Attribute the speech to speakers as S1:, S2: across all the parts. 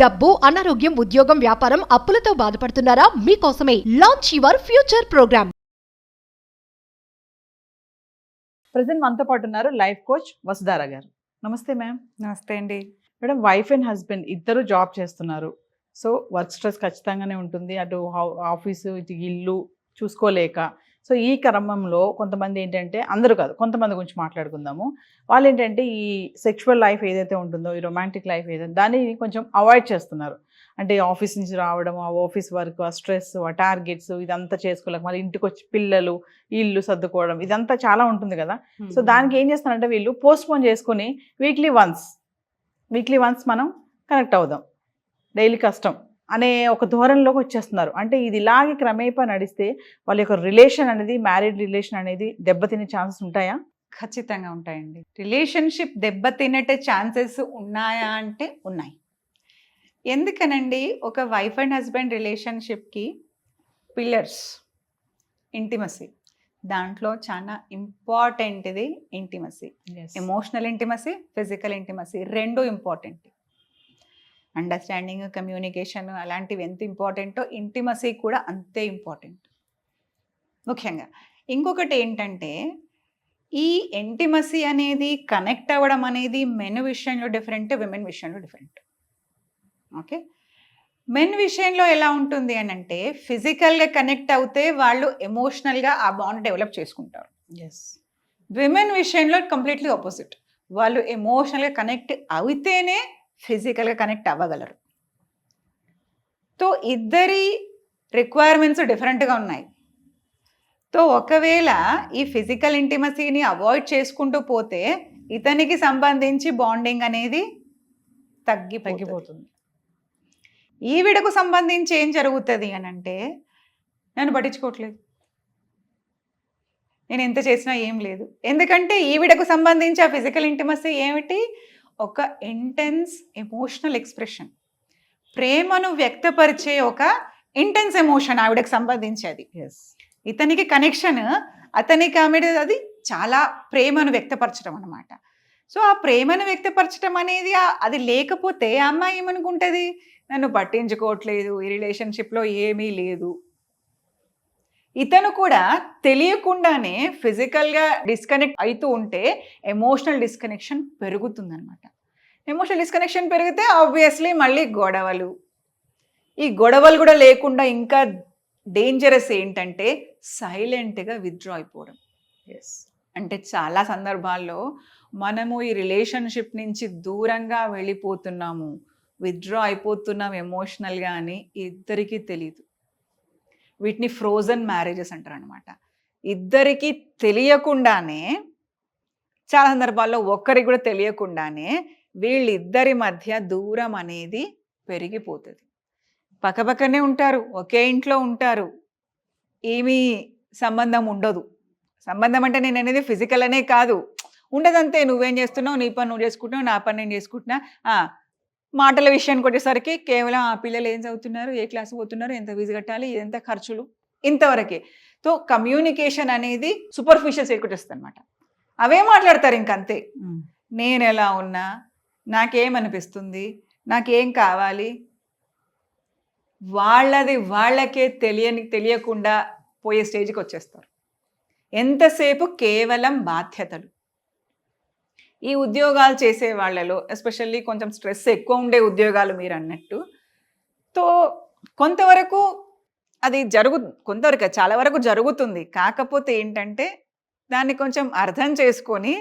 S1: డబ్బు, అనారోగ్యం, ఉద్యోగం, వ్యాపారం, అప్పులతో బాధపడుతున్నారా? మీకోసమే launch your future program.
S2: Present మనతో పాటు ఉన్నారు లైఫ్ కోచ్ వసుధార గారు. నమస్తే మ్యామ్.
S3: నమస్తే అండి.
S2: మేడం, వైఫ్ అండ్ హస్బెండ్ ఇద్దరు జాబ్ చేస్తున్నారు. సో వర్క్ స్ట్రెస్ ఖచ్చితంగానే ఉంటుంది. అటు ఆఫీసు, ఇటు ఇల్లు చూసుకోలేక. సో ఈ క్రమంలో కొంతమంది ఏంటంటే, అందరూ కాదు, కొంతమంది గురించి మాట్లాడుకుందాము. వాళ్ళు ఏంటంటే ఈ సెక్షువల్ లైఫ్ ఏదైతే ఉంటుందో, ఈ రొమాంటిక్ లైఫ్ ఏదైతే, దాన్ని కొంచెం అవాయిడ్ చేస్తున్నారు. అంటే ఆఫీస్ నుంచి రావడం, ఆ ఆఫీస్ వర్క్, ఆ స్ట్రెస్, ఆ టార్గెట్స్, ఇదంతా చేసుకోలేక మళ్ళీ ఇంటికి వచ్చి పిల్లలు, ఇల్లు సర్దుకోవడం, ఇదంతా చాలా ఉంటుంది కదా. సో దానికి ఏం చేస్తారంటే వీళ్ళు పోస్ట్పోన్ చేసుకుని వీక్లీ వన్స్ మనం కనెక్ట్ అవుదాం, డైలీ కష్టం అనే ఒక ధోరణిలోకి వచ్చేస్తున్నారు. అంటే ఇది ఇలాగే క్రమేపా నడిస్తే వాళ్ళ యొక్క రిలేషన్ అనేది, మ్యారీడ్ రిలేషన్ అనేది దెబ్బతినే ఛాన్సెస్ ఉంటాయా?
S3: ఖచ్చితంగా ఉంటాయండి. రిలేషన్షిప్ దెబ్బతినేటే ఛాన్సెస్ ఉన్నాయా అంటే ఉన్నాయి. ఎందుకనండి, ఒక వైఫ్ అండ్ హస్బెండ్ రిలేషన్షిప్కి పిల్లర్స్ ఇంటిమసీ, దాంట్లో చాలా ఇంపార్టెంట్ది intimacy. Emotional intimacy, physical intimacy రెండు ఇంపార్టెంట్. అండర్స్టాండింగ్, కమ్యూనికేషన్ అలాంటివి ఎంత ఇంపార్టెంటో ఇంటిమసీ కూడా అంతే ఇంపార్టెంట్ ముఖ్యంగా. ఇంకొకటి ఏంటంటే, ఈ ఇంటిమసీ అనేది కనెక్ట్ అవ్వడం అనేది మెన్ విషయంలో డిఫరెంట్, విమెన్ విషయంలో డిఫరెంట్. ఓకే, మెన్ విషయంలో ఎలా ఉంటుంది అని అంటే, ఫిజికల్గా కనెక్ట్ అవుతే వాళ్ళు ఎమోషనల్గా ఆ బాండ్ డెవలప్ చేసుకుంటారు. విమెన్ విషయంలో కంప్లీట్లీ ఆపోజిట్. వాళ్ళు ఎమోషనల్గా కనెక్ట్ అయితేనే ఫిజికల్గా కనెక్ట్ అవ్వగలరు. తో ఇద్దరి రిక్వైర్మెంట్స్ డిఫరెంట్గా ఉన్నాయి. తో ఒకవేళ ఈ ఫిజికల్ ఇంటిమసీని అవాయిడ్ చేసుకుంటూ పోతే ఇతనికి సంబంధించి బాండింగ్ అనేది తగ్గిపోతుంది. ఈవిడకు సంబంధించి ఏం జరుగుతుంది అని అంటే, నన్ను పట్టించుకోవట్లేదు, నేను ఎంత చేసినా ఏం లేదు. ఎందుకంటే ఈవిడకు సంబంధించి ఆ ఫిజికల్ ఇంటిమసీ ఏమిటి? ఒక ఇంటెన్స్ ఎమోషనల్ ఎక్స్ప్రెషన్, ప్రేమను వ్యక్తపరిచే ఒక ఇంటెన్స్ ఎమోషన్ ఆవిడకు సంబంధించేది. ఇతనికి కనెక్షన్, అతనికి ఆమె అది చాలా ప్రేమను వ్యక్తపరచడం అనమాట. సో ఆ ప్రేమను వ్యక్తపరచడం అనేది అది లేకపోతే ఆ అమ్మాయి ఏమనుకుంటుంది, నన్ను పట్టించుకోవట్లేదు, ఈ రిలేషన్షిప్లో ఏమీ లేదు. ఇతను కూడా తెలియకుండానే ఫిజికల్గా డిస్కనెక్ట్ అవుతూ ఉంటే ఎమోషనల్ డిస్కనెక్షన్ పెరుగుతుందనమాట. ఎమోషనల్ డిస్కనెక్షన్ పెరిగితే ఆబ్వియస్లీ మళ్ళీ గొడవలు. ఈ గొడవలు కూడా లేకుండా ఇంకా డేంజరస్ ఏంటంటే సైలెంట్గా విత్డ్రా అయిపోవడం. అంటే చాలా సందర్భాల్లో మనము ఈ రిలేషన్షిప్ నుంచి దూరంగా వెళ్ళిపోతున్నాము, విత్డ్రా అయిపోతున్నాం ఎమోషనల్గా అని ఇద్దరికీ తెలీదు. వీటిని ఫ్రోజన్ మ్యారేజెస్ అంటారు అనమాట. ఇద్దరికి తెలియకుండానే, చాలా సందర్భాల్లో ఒక్కరికి కూడా తెలియకుండానే వీళ్ళిద్దరి మధ్య దూరం అనేది పెరిగిపోతుంది. పక్కపక్కనే ఉంటారు, ఒకే ఇంట్లో ఉంటారు, ఏమీ సంబంధం ఉండదు. సంబంధం అంటే నేను అనేది ఫిజికల్ అనే కాదు, ఉండదంతే. నువ్వేం చేస్తున్నావు, నీ పని నువ్వు చేసుకుంటున్నావు, నా పని నేను చేసుకుంటున్నా. మాటల విషయానికి వచ్చేసరికి కేవలం ఆ పిల్లలు ఏం చదువుతున్నారు, ఏ క్లాస్ పోతున్నారు, ఎంత ఫీజు కట్టాలి, ఎంత ఖర్చులు, ఇంతవరకే. తో కమ్యూనికేషన్ అనేది సూపర్ఫిషియల్ సైడ్కి వచ్చేస్తుంది అనమాట. అవే మాట్లాడతారు ఇంకంతే. నేను ఎలా ఉన్నా, నాకేమనిపిస్తుంది, నాకేం కావాలి, వాళ్ళకే తెలియకుండా పోయే స్టేజ్కి వచ్చేస్తారు. ఎంతసేపు కేవలం బాధ్యతలు. ఈ ఉద్యోగాలు చేసే వాళ్ళలో ఎస్పెషల్లీ కొంచెం స్ట్రెస్ ఎక్కువ ఉండే ఉద్యోగాలు మీరు అన్నట్టు, తో కొంతవరకు అది కొంతవరకు చాలా వరకు జరుగుతుంది. కాకపోతే ఏంటంటే దాన్ని కొంచెం అర్థం చేసుకొని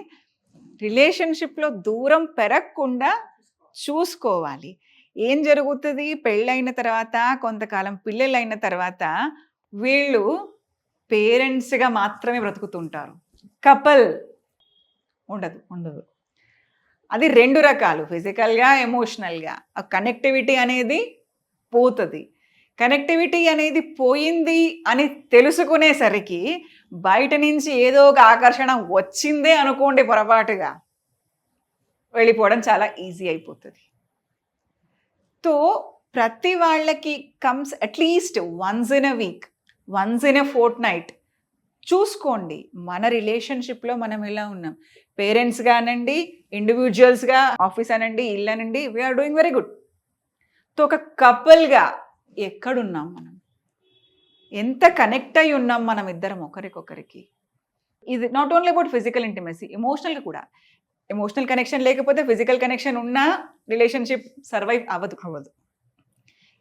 S3: రిలేషన్షిప్లో దూరం పెరగకుండా చూసుకోవాలి. ఏం జరుగుతుంది, పెళ్ళైన తర్వాత కొంతకాలం పిల్లలైన తర్వాత వీళ్ళు పేరెంట్స్గా మాత్రమే బ్రతుకుతుంటారు, కపుల్ ఉండదు. అది రెండు రకాలు, ఫిజికల్గా, ఎమోషనల్గా. ఆ కనెక్టివిటీ అనేది పోతుంది. కనెక్టివిటీ అనేది పోయింది అని తెలుసుకునేసరికి బయట నుంచి ఏదో ఒక ఆకర్షణ వచ్చిందే అనుకోండి, పొరపాటుగా వెళ్ళిపోవడం చాలా ఈజీ అయిపోతుంది. తో ప్రతి వాళ్ళకి comes at least once in a week, once in a fort night చూసుకోండి మన రిలేషన్షిప్లో మనం ఎలా ఉన్నాం. పేరెంట్స్ కానండి, ఇండివిజువల్స్గా, ఆఫీస్ అనండి, ఇల్లు అనండి, వీఆర్ డూయింగ్ వెరీ గుడ్. ఒక కపుల్గా ఎక్కడున్నాం మనం, ఎంత కనెక్ట్ అయి ఉన్నాం మనం ఇద్దరం ఒకరికొకరికి. ఇది not only about physical intimacy, ఎమోషనల్గా కూడా. ఎమోషనల్ కనెక్షన్ లేకపోతే ఫిజికల్ కనెక్షన్ ఉన్నా రిలేషన్షిప్ సర్వైవ్ అవ్వదు.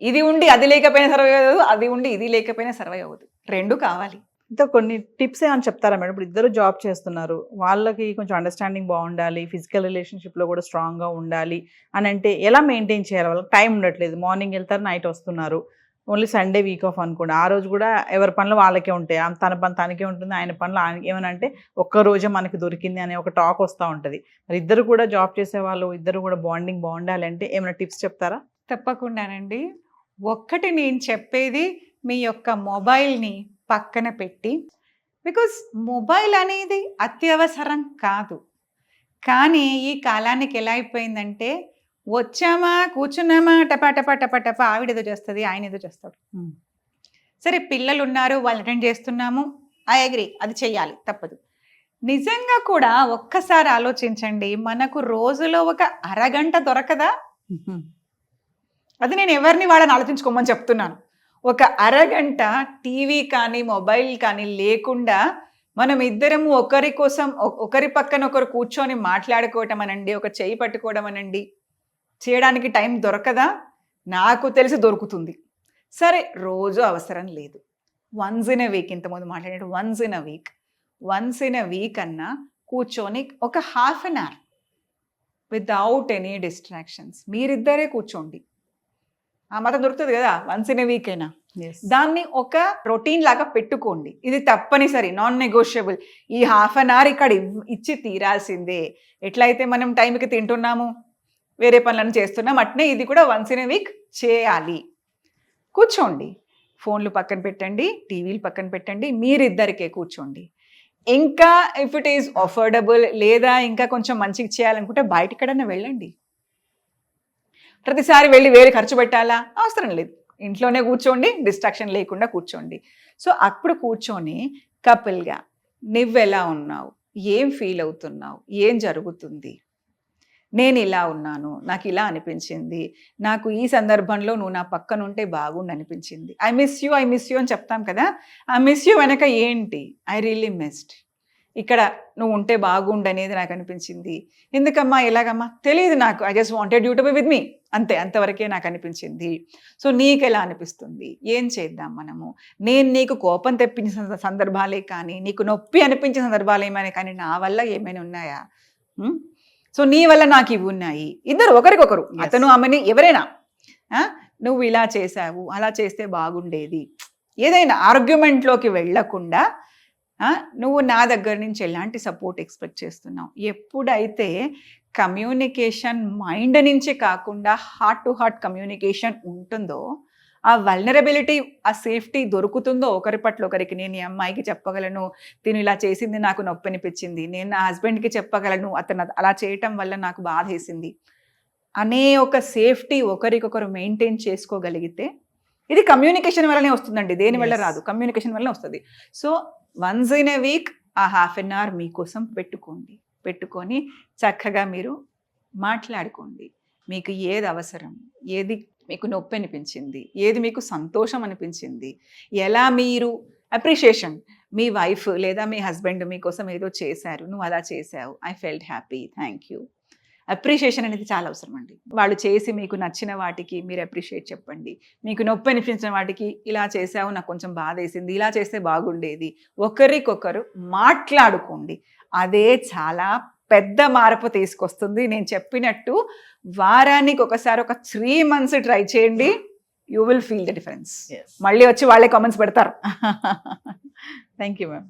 S3: ఇది ఉండి అది లేకపోయినా సర్వైవ్ అవ్వదు, అది ఉండి ఇది లేకపోయినా సర్వైవ్ అవ్వదు. రెండు కావాలి.
S2: ఇంకా కొన్ని టిప్స్ ఏమైనా చెప్తారా మేడం? ఇప్పుడు ఇద్దరు జాబ్ చేస్తున్నారు, వాళ్ళకి కొంచెం అండర్స్టాండింగ్ బాగుండాలి, ఫిజికల్ రిలేషన్షిప్లో కూడా స్ట్రాంగ్గా ఉండాలి అని అంటే ఎలా మెయింటైన్ చేయాలి? వాళ్ళకి టైం ఉండట్లేదు, మార్నింగ్ వెళ్తారు నైట్ వస్తున్నారు, ఓన్లీ సండే వీక్ ఆఫ్ అనుకోండి, ఆ రోజు కూడా ఎవరి పనులు వాళ్ళకే ఉంటాయి, తన పని తనకే ఉంటుంది, ఆయన పనులు ఆయనకి. ఏమని అంటే ఒక్క రోజే మనకి దొరికింది అనే ఒక టాక్ వస్తూ ఉంటుంది. మరి ఇద్దరు కూడా జాబ్ చేసే వాళ్ళు, ఇద్దరు కూడా బాండింగ్ బాగుండాలి అంటే ఏమైనా టిప్స్ చెప్తారా?
S3: తప్పకుండానండి. ఒక్కటి నేను చెప్పేది, మీ యొక్క మొబైల్ని పక్కన పెట్టి, బికాస్ మొబైల్ అనేది అత్యవసరం కాదు, కానీ ఈ కాలానికి ఎలా అయిపోయిందంటే వచ్చామా కూర్చున్నామా టపా టపా టపా టపా, ఆవిడ ఏదో చేస్తుంది, ఆయన ఏదో చేస్తాడు. సరే పిల్లలు ఉన్నారు, వాళ్ళు అటెండ్ చేస్తున్నాము, ఐ అగ్రీ, అది చెయ్యాలి, తప్పదు. నిజంగా కూడా ఒక్కసారి ఆలోచించండి, మనకు రోజులో ఒక అరగంట దొరకదా? అది నేను ఎవరిని వాళ్ళని ఆలోచించుకోమని చెప్తున్నాను. ఒక అరగంట టీవీ కానీ మొబైల్ కానీ లేకుండా మనం ఇద్దరము ఒకరి కోసం ఒకరి పక్కన ఒకరు కూర్చొని మాట్లాడుకోవటం అనండి, ఒక చేయి పట్టుకోవడం అనండి, చేయడానికి టైం దొరకదా? నాకు తెలిసి దొరుకుతుంది. సరే రోజు అవసరం లేదు, వన్స్ ఇన్ ఎ వీక్, ఇంతకుముందు మాట్లాడే వన్స్ ఇన్ ఎ వీక్ అన్నా కూర్చొని ఒక half an hour without any distractions మీరిద్దరే కూర్చోండి. ఆ మాత్రం దొరుకుతుంది కదా, వన్స్ ఇన్ ఎ వీక్ అయినా. దాన్ని ఒక రొటీన్ లాగా పెట్టుకోండి. ఇది తప్పనిసరి, నాన్ నెగోషియబుల్. ఈ హాఫ్ అన్ అవర్ ఇక్కడ ఇచ్చి తీరాల్సిందే. ఎట్లయితే మనం టైంకి తింటున్నాము, వేరే పనులను చేస్తున్నాం, అట్నే ఇది కూడా వన్స్ ఇన్ ఎ వీక్ చేయాలి. కూర్చోండి, ఫోన్లు పక్కన పెట్టండి, టీవీలు పక్కన పెట్టండి, మీరిద్దరికే కూర్చోండి. ఇంకా ఇఫ్ ఇట్ ఈస్ అఫోర్డబుల్, లేదా ఇంకా కొంచెం మంచిగా చేయాలనుకుంటే బయటకడన్నా వెళ్ళండి. ప్రతిసారి వెళ్ళి వేరే ఖర్చు పెట్టాలా? అవసరం లేదు, ఇంట్లోనే కూర్చోండి, డిస్ట్రాక్షన్ లేకుండా కూర్చోండి. సో అప్పుడు కూర్చొని కపుల్గా నువ్వెలా ఉన్నావు, ఏం ఫీల్ అవుతున్నావు, ఏం జరుగుతుంది, నేను ఇలా ఉన్నాను, నాకు ఇలా అనిపించింది, నాకు ఈ సందర్భంలో నువ్వు నా పక్కన ఉంటే బాగుండు అనిపించింది, ఐ మిస్ యూ అని చెప్తాం కదా. ఐ మిస్ యూ వెనక ఏంటి? ఐ రియల్లీ మిస్డ్, ఇక్కడ నువ్వు ఉంటే బాగుండు అనేది నాకు అనిపించింది. ఎందుకమ్మా, ఎలాగమ్మా తెలియదు నాకు, I just wanted you to be with me, అంతవరకే నాకు అనిపించింది. సో నీకు ఎలా అనిపిస్తుంది, ఏం చేద్దాం మనము? నేను నీకు కోపం తెప్పించిన సందర్భాలే కానీ, నీకు నొప్పి అనిపించిన సందర్భాలు ఏమైనా కానీ నా వల్ల ఏమైనా ఉన్నాయా? సో నీ వల్ల నాకు ఇవి ఉన్నాయి. ఇద్దరు ఒకరికొకరు, అతను ఆమెని ఎవరైనా, నువ్వు ఇలా చేసావు, అలా చేస్తే బాగుండేది, ఏదైనా ఆర్గ్యుమెంట్లోకి వెళ్ళకుండా నువ్వు నా దగ్గర నుంచి ఎలాంటి సపోర్ట్ ఎక్స్పెక్ట్ చేస్తున్నావు. ఎప్పుడైతే కమ్యూనికేషన్ మైండ్ నుంచి కాకుండా హార్ట్ టు హార్ట్ కమ్యూనికేషన్ ఉంటుందో, ఆ వల్నరబిలిటీ, ఆ సేఫ్టీ దొరుకుతుందో ఒకరి పట్ల ఒకరికి. నేను ఈ అమ్మాయికి చెప్పగలను, తిను ఇలా చేసింది నాకు నొప్పి అనిపించింది, నేను నా హస్బెండ్కి చెప్పగలను, అతను అలా చేయటం వల్ల నాకు బాధ వేసింది అనే ఒక సేఫ్టీ ఒకరికొకరు మెయింటైన్ చేసుకోగలిగితే, ఇది కమ్యూనికేషన్ వల్లనే వస్తుందండి, దేని వల్ల రాదు, కమ్యూనికేషన్ వల్లనే వస్తుంది. So once in a week ఆ హాఫ్ అన్ అవర్ మీకోసం పెట్టుకొని చక్కగా మీరు మాట్లాడుకోండి. మీకు ఏది అవసరం, ఏది మీకు నొప్పి అనిపించింది, ఏది మీకు సంతోషం అనిపించింది, ఎలా మీరు అప్రిషియేషన్, మీ వైఫ్ లేదా మీ హస్బెండ్ మీకోసం ఏదో చేశారు, నువ్వు అలా చేసావు, I felt happy, thank you. Appreciation అనేది చాలా అవసరం అండి. వాళ్ళు చేసి మీకు నచ్చిన వాటికి మీరు అప్రిషియేట్ చెప్పండి. మీకు నొప్పి అనిపించిన వాటికి, ఇలా చేసావు నాకు కొంచెం బాధ వేసింది, ఇలా చేస్తే బాగుండేది, ఒకరికొకరు మాట్లాడుకోండి. అదే చాలా పెద్ద మార్పు తీసుకొస్తుంది. నేను చెప్పినట్టు వారానికి ఒకసారి ఒక 3 months ట్రై చేయండి, you will feel the difference. మళ్ళీ వచ్చి వాళ్ళే కామెంట్స్ పెడతారు.
S2: Thank you ma'am.